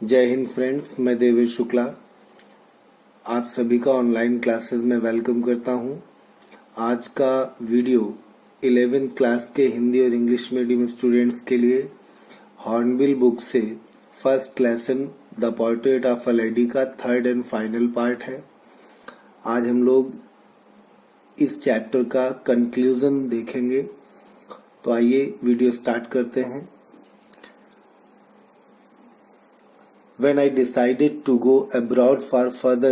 जय हिंद फ्रेंड्स, मैं देवेश शुक्ला आप सभी का ऑनलाइन क्लासेस में वेलकम करता हूं। आज का वीडियो 11th क्लास के हिंदी और इंग्लिश मीडियम स्टूडेंट्स के लिए हॉर्नबिल बुक से first lesson the portrait of a lady का थर्ड एंड फाइनल पार्ट है। आज हम लोग इस चैप्टर का कंक्लूजन देखेंगे, तो आइए वीडियो स्टार्ट करते हैं। When I decided to go abroad for further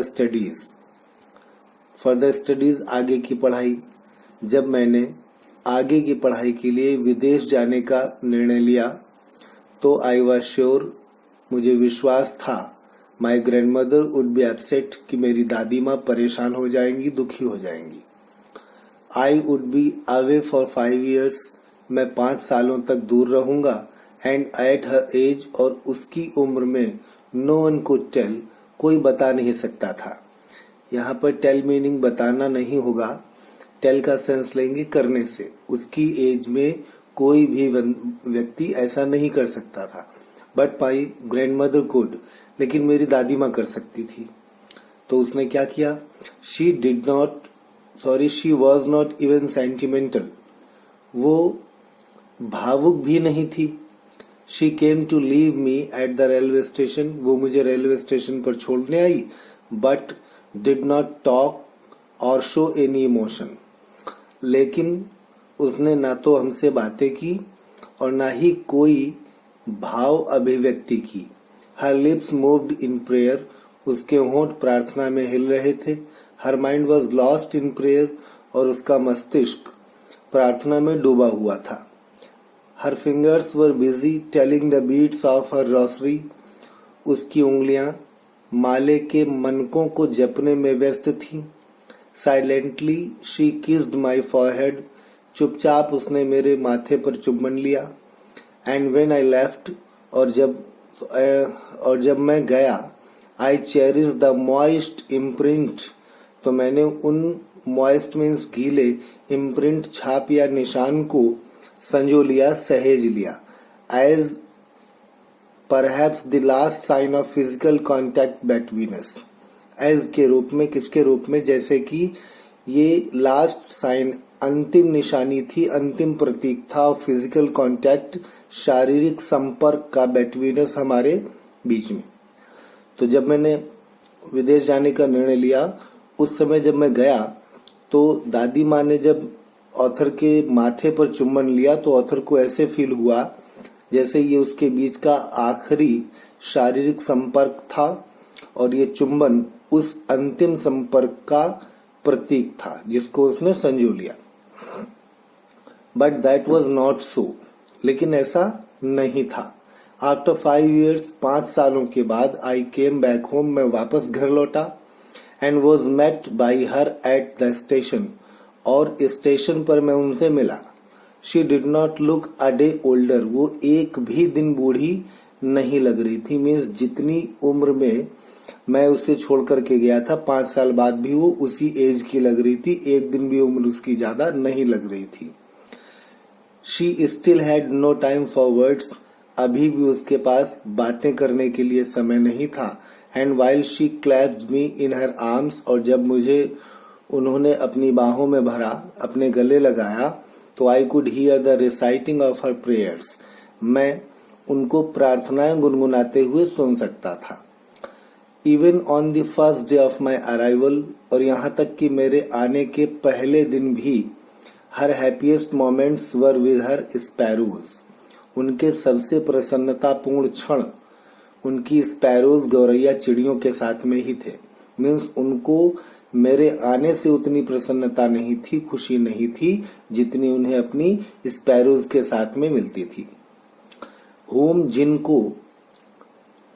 studies आगे की पढ़ाई, जब मैंने आगे की पढ़ाई के लिए विदेश जाने का निर्णय लिया तो आई वॉज श्योर, मुझे विश्वास था, my grand mother would be upset, कि मेरी दादी माँ परेशान हो जाएंगी, दुखी हो जाएंगी। I would be away for 5 years, मैं 5 सालों तक दूर रहूंगा। एंड एट हर एज, और उसकी उम्र में, नो वन कुड टेल, कोई बता नहीं सकता था। यहाँ पर टेल मीनिंग बताना नहीं होगा, टेल का सेंस लेंगे करने से। उसकी एज में कोई भी व्यक्ति ऐसा नहीं कर सकता था। But my grand mother could, लेकिन मेरी दादी माँ कर सकती थी। तो उसने क्या किया? She was not even sentimental, वो भावुक भी नहीं थी। She came to leave me at the railway station, वो मुझे रेलवे स्टेशन पर छोड़ने आई, but did not talk or show any emotion, लेकिन उसने ना तो हमसे बातें की और ना ही कोई भाव अभिव्यक्ति की। Her lips moved in prayer, उसके होंठ प्रार्थना में हिल रहे थे। Her mind was lost in prayer, और उसका मस्तिष्क प्रार्थना में डूबा हुआ था। Her fingers were busy telling the beats of her rosary, उसकी उंगलियां माले के मनकों को जपने में व्यस्त थीं। Silently she kissed my forehead, चुपचाप उसने मेरे माथे पर चुम्बन लिया। And when I left, और जब मैं गया, I cherished the moist imprint, तो मैंने उन moist means गीले imprint, छाप या निशान को संजो लिया, सहेज लिया। As perhaps the last sign of physical contact between us, as के रूप में, किसके रूप में? जैसे कि ये लास्ट साइन, अंतिम निशानी थी, अंतिम प्रतीक था ऑफ फिजिकल कॉन्टैक्ट, शारीरिक संपर्क का, बिटवीन अस, हमारे बीच में। तो जब मैंने विदेश जाने का निर्णय लिया, उस समय जब मैं गया तो दादी माँ ने जब ऑथर के माथे पर चुम्बन लिया तो ऑथर को ऐसे फील हुआ जैसे ये उसके बीच का आखिरी शारीरिक संपर्क था और ये चुम्बन उस अंतिम संपर्क का प्रतीक था जिसको उसने संजो लिया। But that was not so, लेकिन ऐसा नहीं था। आफ्टर 5 years, 5 सालों के बाद, आई केम बैक होम, मैं वापस घर लौटा। And was met by her at the station, और स्टेशन पर मैं उनसे मिला। She did not look a day older, वो एक भी दिन बूढ़ी नहीं लग रही थी। मीन्स जितनी उम्र में मैं उसे छोड़ करके गया था, 5 साल बाद भी वो उसी एज की लग रही थी, एक दिन भी उम्र उसकी ज्यादा नहीं लग रही थी। She still had no time for words, अभी भी उसके पास बातें करने के लिए समय नहीं था। And while she clapped me in her arms, और जब मुझे उन्होंने अपनी बाहों में भरा, अपने गले लगाया, तो I could hear the reciting of her prayers, मैं उनको प्रार्थनाएं गुनगुनाते हुए सुन सकता था। Even on the first day of my arrival, और यहाँ तक कि मेरे आने के पहले दिन भी, her happiest moments were with her sparrows, उनके सबसे प्रसन्नतापूर्ण क्षण उनकी स्पैरोज, गौरैया चिड़ियों के साथ में ही थे। मीन्स उनको मेरे आने से उतनी प्रसन्नता नहीं थी, खुशी नहीं थी, जितनी उन्हें अपनी स्पैरोज के साथ में मिलती थी। होम, जिनको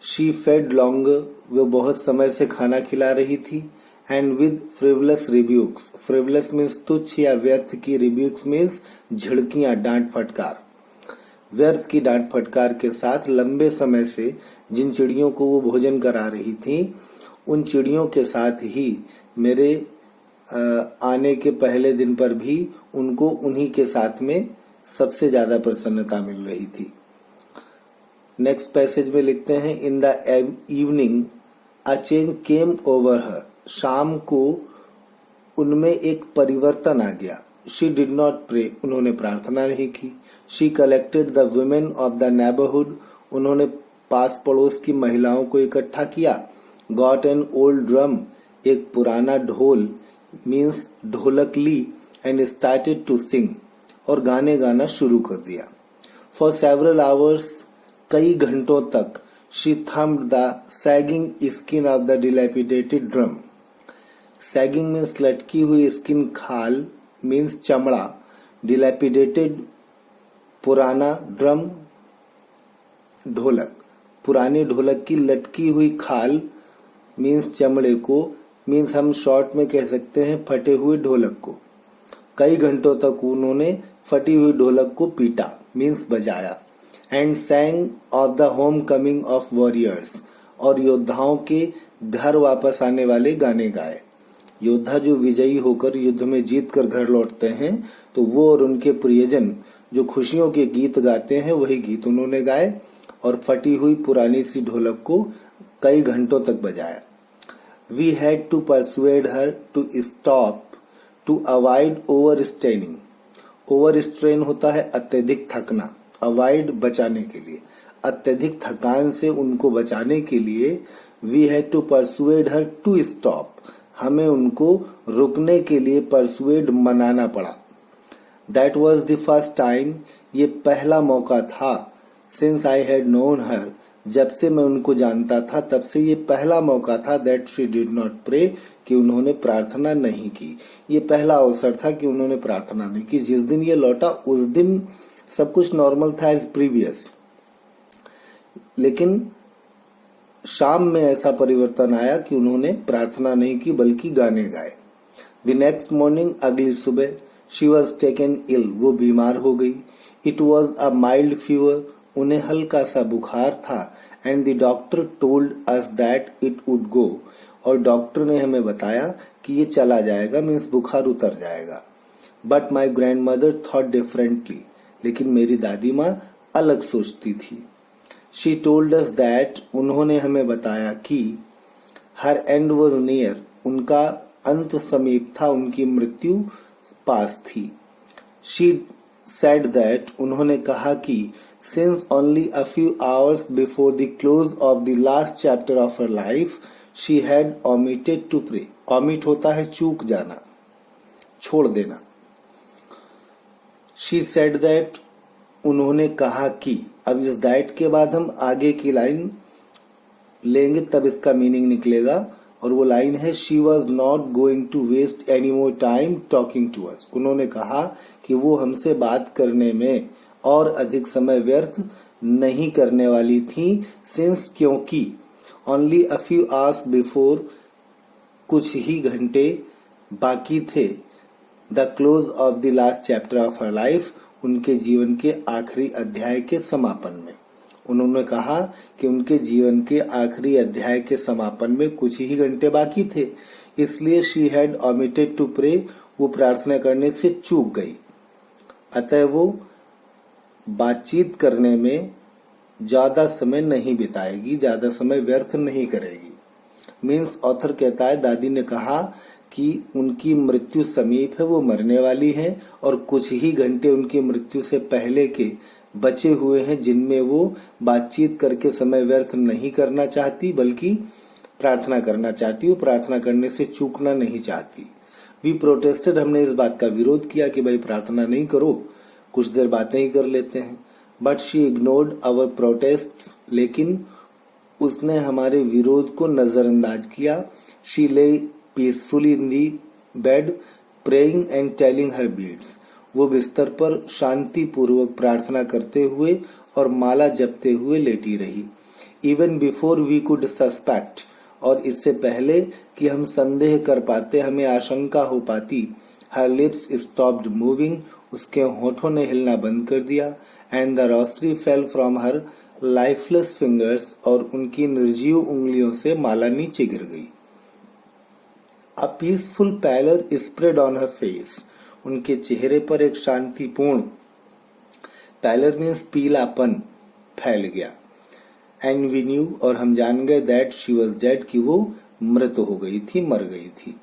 शी फेड लॉन्गर, वो बहुत समय से खाना खिला रही थी। And with frivolous रिब्यूक्स, frivolous means तुच्छ या व्यर्थ की, रिब्यूक्स मीन्स झिड़कियां, डांट फटकार। व्यर्थ की डांट फटकार के साथ लंबे समय से जिन चिड़ियों को वो भोजन करा रही थी, उन चिड़ियों के साथ ही मेरे आने के पहले दिन पर भी उनको उन्हीं के साथ में सबसे ज्यादा प्रसन्नता मिल रही थी। नेक्स्ट पैसेज में लिखते हैं, इन the evening a change came over हर, शाम को उनमें एक परिवर्तन आ गया। शी डिड नॉट प्रे, उन्होंने प्रार्थना नहीं की। She collected the women of the neighbourhood, उन्होंने पास पड़ोस की महिलाओं को इकट्ठा किया। गॉट एन ओल्ड ड्रम, एक पुराना ढोल मीन्स ढोलक ली, एंड स्टार्टेड टू सिंग, और गाने गाना शुरू कर दिया। फॉर सेवरल आवर्स, कई घंटों तक, she thumped the sagging skin of the dilapidated drum. Sagging means लटकी हुई, स्किन खाल मीन्स चमड़ा, डिलैपिडेटेड पुराना, ड्रम ढोलक, पुराने ढोलक की लटकी हुई खाल मीन्स चमड़े को, मीन्स हम शॉर्ट में कह सकते हैं फटे हुए ढोलक को। कई घंटों तक उन्होंने फटी हुई ढोलक को पीटा मीन्स बजाया। And सैंग of the home coming of warriors, और योद्धाओं के घर वापस आने वाले गाने गाए। योद्धा जो विजयी होकर युद्ध में जीत कर घर लौटते हैं, तो वो और उनके प्रियजन जो खुशियों के गीत गाते हैं, वही गीत उन्होंने गाए और फटी हुई पुरानी सी ढोलक को कई घंटों तक बजाया। We had to persuade her to stop to avoid over straining. Over strain होता है अत्यधिक थकना, अवॉइड बचाने के लिए, अत्यधिक थकान से उनको बचाने के लिए we had to persuade her to stop, हमें उनको रुकने के लिए परसुएड मनाना पड़ा। That was the first time, ये पहला मौका था, since I had known her, जब से मैं उनको जानता था तब से ये पहला मौका था, that she did not pray, कि उन्होंने प्रार्थना नहीं की। ये पहला अवसर था कि उन्होंने प्रार्थना नहीं की। जिस दिन ये लौटा उस दिन सब कुछ नॉर्मल था एज प्रीवियस, लेकिन शाम में ऐसा परिवर्तन आया कि उन्होंने प्रार्थना नहीं की बल्कि गाने गाए। द नेक्स्ट मॉर्निंग, अगली सुबह, शी वॉज टेकन इल, वो बीमार हो गई। It was a mild fever, उन्हें हल्का सा बुखार था। And the doctor told us that it would go, और डॉक्टर ने हमें बताया कि ये चला जाएगा, मीन्स बुखार उतर जाएगा। But my grand mother thought differently, लेकिन मेरी दादी माँ अलग सोचती थी। शी टोल्ड अस दैट, उन्होंने हमें बताया कि हर एंड वॉज नियर, उनका अंत समीप था, उनकी मृत्यु पास थी। शी सेड दैट, उन्होंने कहा कि since only a few hours before the close of the last chapter of her life she had omitted to pray. Omit होता है चूक जाना, छोड़ देना। शी सेड दैट, उन्होंने कहा कि, अब इस दैट के बाद हम आगे की लाइन लेंगे तब इसका मीनिंग निकलेगा, और वो लाइन है, she was not going to waste any more time talking to us. उन्होंने कहा कि वो हमसे बात करने में और अधिक समय व्यर्थ नहीं करने वाली थी, सिंस, क्योंकि, only a few hours before, कुछ ही घंटे बाकी थे, the close of the last chapter of her life, उनके जीवन के आखिरी अध्याय के समापन में। उन्होंने कहा कि उनके जीवन के आखिरी अध्याय के समापन में कुछ ही घंटे बाकी थे, इसलिए she had omitted to pray, वो प्रार्थना करने से चूक गई। अतः वो बातचीत करने में ज्यादा समय नहीं बिताएगी, ज्यादा समय व्यर्थ नहीं करेगी। मीन्स ऑथर कहता है, दादी ने कहा कि उनकी मृत्यु समीप है, वो मरने वाली हैं, और कुछ ही घंटे उनकी मृत्यु से पहले के बचे हुए हैं, जिनमें वो बातचीत करके समय व्यर्थ नहीं करना चाहती बल्कि प्रार्थना करना चाहती। वो प्रार्थना करने से चूकना नहीं चाहती। वी प्रोटेस्टेड, हमने इस बात का विरोध किया कि भाई प्रार्थना नहीं करो, कुछ देर बातें ही कर लेते हैं। But she ignored our protest, लेकिन उसने हमारे विरोध को नजरअंदाज किया। She lay peacefully in the bed praying and telling her beads, वो बिस्तर पर शांति पूर्वक प्रार्थना करते हुए और माला जपते हुए लेटी रही। Even before we could suspect, और इससे पहले कि हम संदेह कर पाते, हमें आशंका हो पाती। हर लिप्स स्टॉप्ड मूविंग, उसके होठों ने हिलना बंद कर दिया। And the rosary fell from her lifeless fingers, और उनकी निर्जीव उंगलियों से माला नीचे गिर गई। A peaceful pallor spread on her face, उनके चेहरे पर एक शांतिपूर्ण, पैलर मीन्स पीलापन, फैल गया। एंड वी न्यू, और हम जान गए दैट शी वॉज डेड, कि वो मृत हो गई थी, मर गई थी।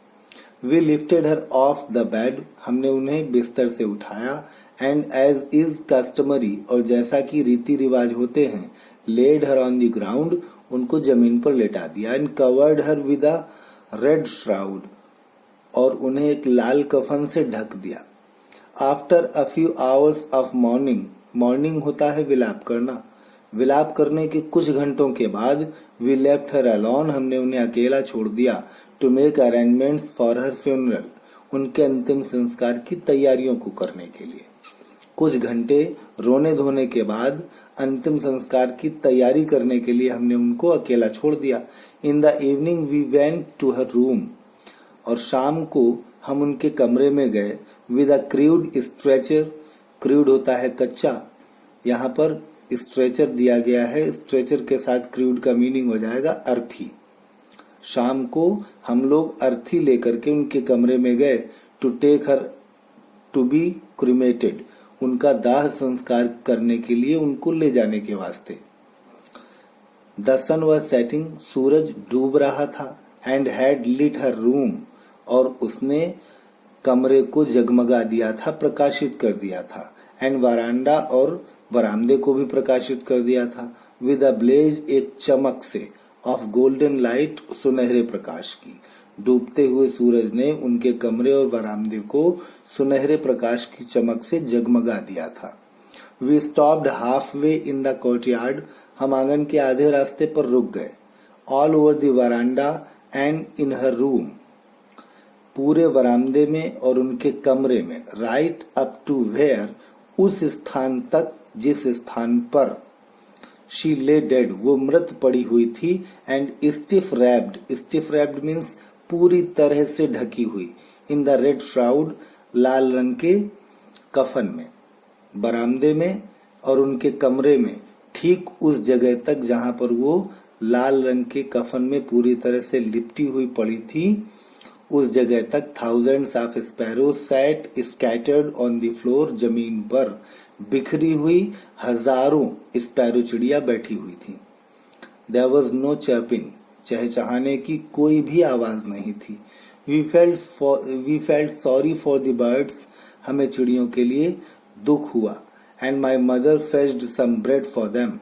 We lifted her off the bed, हमने उन्हें बिस्तर से उठाया। एंड एज इज कस्टमरी, और जैसा कि रीति रिवाज होते हैं, laid her on the ground, उनको जमीन पर लेटा दिया। And covered her with a red shroud, और उन्हें एक लाल कफन से ढक दिया। After a few hours of mourning, mourning होता है विलाप करना, विलाप करने के कुछ घंटों के बाद वी लेफ्ट हर अलोन, हमने उन्हें अकेला छोड़ दिया। To make arrangements for her funeral, उनके अंतिम संस्कार की तैयारियों को करने के लिए। कुछ घंटे रोने धोने के बाद अंतिम संस्कार की तैयारी करने के लिए हमने उनको अकेला छोड़ दिया। In the evening we went to her room, और शाम को हम उनके कमरे में गए। With a crude stretcher, crude होता है कच्चा, यहाँ पर स्ट्रेचर दिया गया है, स्ट्रेचर के साथ क्रूड का मीनिंग हो जाएगा अर्थी। शाम को हम लोग अर्थी लेकर के उनके कमरे में गए। To take her to be cremated, उनका दाह संस्कार करने के लिए, उनको ले जाने के वास्ते। द सन वॉज सेटिंग, सूरज डूब रहा था। And had lit her room, और उसने कमरे को जगमगा दिया था, प्रकाशित कर दिया था। एंड वरांडा, और बरामदे को भी प्रकाशित कर दिया था। विद अ ब्लेज, एक चमक से, ऑफ गोल्डन लाइट, सुनहरे प्रकाश की। डूबते हुए सूरज ने उनके कमरे और बरामदे को सुनहरे प्रकाश की चमक से जगमगा दिया था। We stopped halfway in the courtyard, हम आंगन के आधे रास्ते पर रुक गए। All over the veranda and in her room, पूरे वरामदे में और उनके कमरे में। राइट अप टू वेयर, उस स्थान तक जिस स्थान पर शी ले डेड, वो मृत पड़ी हुई थी। एंड स्टिफ रैप्ड मीन्स पूरी तरह से ढकी हुई। इन द रेड श्राउड, लाल रंग के कफन में, बरामदे में और उनके कमरे में, ठीक उस जगह तक जहां पर वो लाल रंग के कफन में पूरी तरह से लिपटी हुई पड़ी थी, उस जगह तक thousands of sparrows sat scattered on the floor, जमीन पर बिखरी हुई हजारों स्पैरो चिड़िया बैठी हुई थी। देयर वॉज नो चर्पिंग, चहचहाने की कोई भी आवाज नहीं थी। We felt sorry for the birds, हमें चिड़ियों के लिए दुख हुआ। And my mother fetched some bread for them,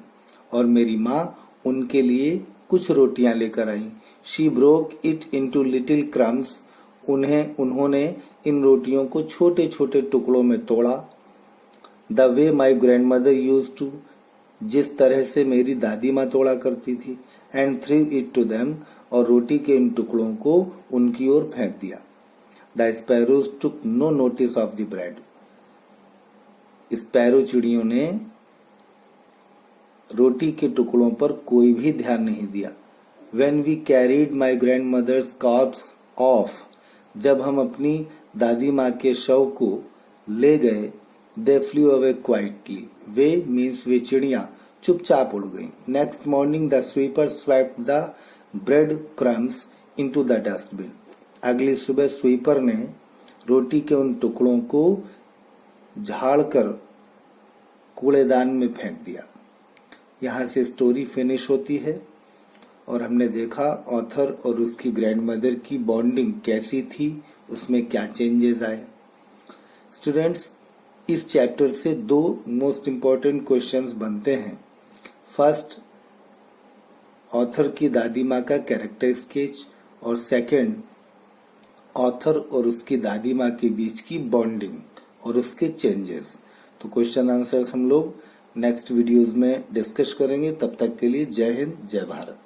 और मेरी माँ उनके लिए कुछ रोटियां लेकर आई। She broke it into little crumbs, उन्होंने इन रोटियों को छोटे छोटे टुकड़ों में तोड़ा। The way my grandmother use to, जिस तरह से मेरी दादी माँ तोड़ा करती थी। And threw it to them, और रोटी के इन टुकड़ों को उनकी ओर फेंक दिया। The sparrows took no notice of the bread, sparrow चिड़ियों ने रोटी के टुकड़ों पर कोई भी ध्यान नहीं दिया। When we carried my grandmother's corpse off, जब हम अपनी दादी माँ के शव को ले गए, they flew away quietly, way means वे चिड़िया चुपचाप उड़ गईं। Next morning the sweeper swept the bread crumbs into the dustbin, अगली सुबह स्वीपर ने रोटी के उन टुकड़ों को झाड़कर कूड़ेदान में फेंक दिया। यहाँ से स्टोरी फिनिश होती है और हमने देखा ऑथर और उसकी ग्रैंडमदर की बॉन्डिंग कैसी थी, उसमें क्या चेंजेस आए। स्टूडेंट्स, इस चैप्टर से दो मोस्ट इम्पॉर्टेंट क्वेश्चंस बनते हैं। फर्स्ट, ऑथर की दादी माँ का कैरेक्टर स्केच, और सेकंड, ऑथर और उसकी दादी माँ के बीच की बॉन्डिंग और उसके चेंजेस। तो क्वेश्चन आंसर्स हम लोग नेक्स्ट वीडियोस में डिस्कस करेंगे। तब तक के लिए जय हिंद, जय भारत।